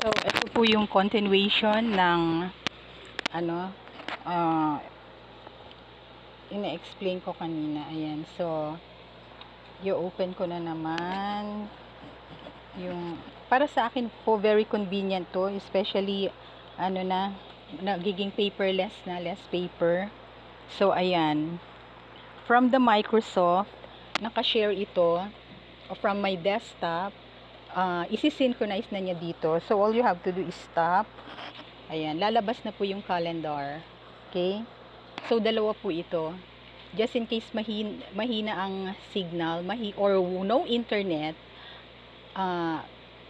So, ito po yung continuation ng ano, ina-explain ko kanina. Ayan. So, i-open ko na naman yung, para sa akin po, very convenient to, especially, nagiging paperless na, less paper. So, ayan. From the Microsoft, nakashare ito from my desktop. Isi-synchronize na niya dito. So, all you have to do is stop. Ayan, lalabas na po yung calendar. Okay? So, dalawa po ito. Just in case mahina ang signal, or no internet,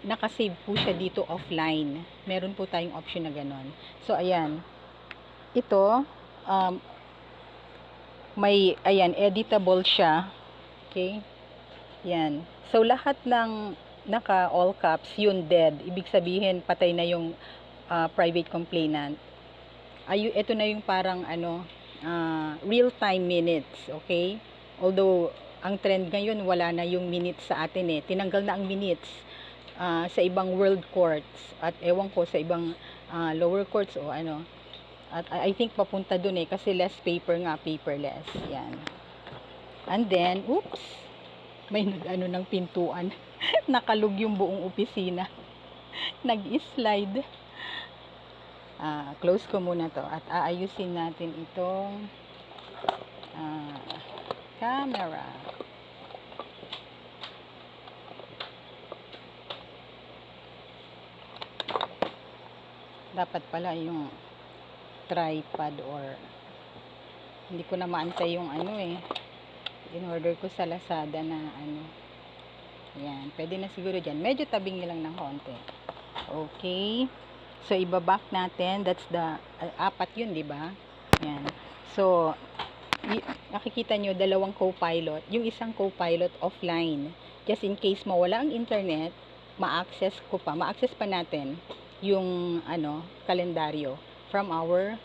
nakasave po siya dito offline. Meron po tayong option na ganon. So, ayan. Ito, editable siya. Okay? Yan. So, lahat ng naka all caps, yun dead. Ibig sabihin, patay na yung private complainant. Ito na yung parang real-time minutes. Okay? Although, ang trend ngayon, wala na yung minutes sa atin eh. Tinanggal na ang minutes sa ibang world courts. At ewan ko sa ibang lower courts o ano. At I think papunta dun eh. Kasi less paper nga, paperless. Yan. And then, oops! May ng pintuan. Nakalug yung buong opisina. Nag-slide. Close ko muna to. At aayusin natin itong camera. Dapat pala yung tripod or hindi ko na maantay yung in-order ko sa Lazada na yan, pwede na siguro dyan, medyo tabing nilang ng konti. Okay, so ibaback natin, that's the apat yun, di ba? Yan, so nakikita nyo dalawang co-pilot, yung isang co-pilot offline, just in case mawala ang internet, ma-access pa natin yung kalendaryo from our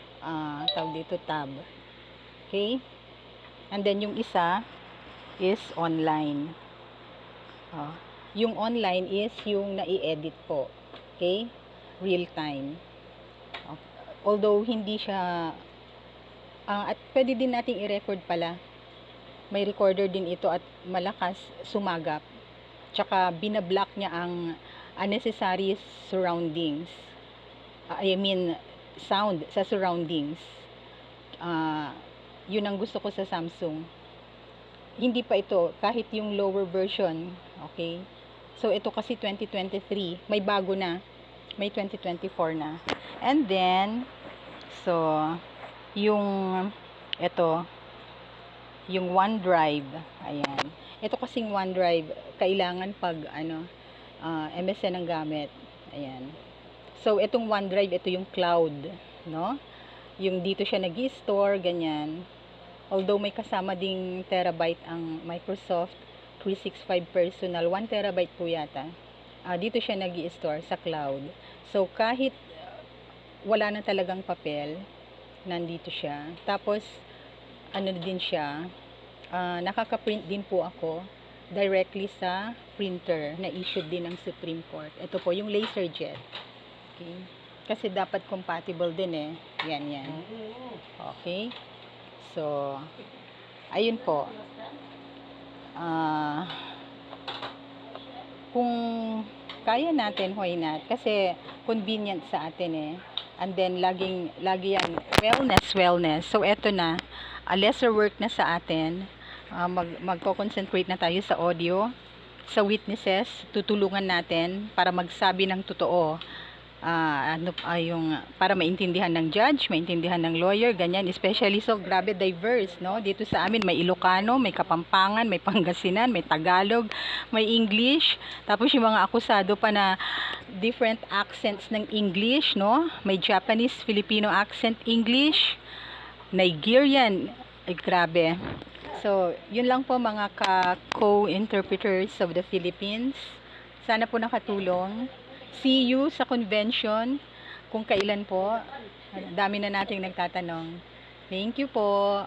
tawag dito tab. Okay, and then yung isa is online. Yung online is yung nai-edit po. Okay, real time. Although hindi siya at pwede din nating i-record pala. May recorder din ito at malakas sumagap. Tsaka binablock niya ang unnecessary surroundings. I mean sound sa surroundings. Yun ang gusto ko sa Samsung. Hindi pa ito, kahit yung lower version. Okay? So, ito kasi 2023. May bago na. May 2024 na. And then, so, yung OneDrive. Ayan. Ito kasing OneDrive, kailangan pag, MSN ang gamit. Ayan. So, itong OneDrive, ito yung cloud. No? Yung dito siya nag-i-store, ganyan. Although may kasama ding terabyte ang Microsoft 365 Personal, 1 terabyte po yata. Dito siya nag-i-store sa cloud. So, kahit wala na talagang papel, nandito siya. Tapos, din siya, nakaka-print din po ako directly sa printer na issued din ng Supreme Court. Ito po, yung LaserJet. Okay? Kasi dapat compatible din eh. Yan. Okay? So, ayun po. Kung kaya natin, why not? Kasi convenient sa atin eh. And then, lagi yan, wellness. So, eto na. Lesser work na sa atin. Magko-concentrate na tayo sa audio, sa witnesses. Tutulungan natin para magsabi ng totoo. Para maintindihan ng judge, maintindihan ng lawyer, ganyan, especially so grabe diverse, no? Dito sa amin may Ilocano, may Kapampangan, may Pangasinan, may Tagalog, may English, tapos yung mga akusado pa na different accents ng English, no? May Japanese, Filipino accent English, Nigerian, ay grabe. So, yun lang po mga co-interpreters of the Philippines. Sana po nakatulong. See you sa convention kung kailan po. Dami na nating nagtatanong. Thank you po.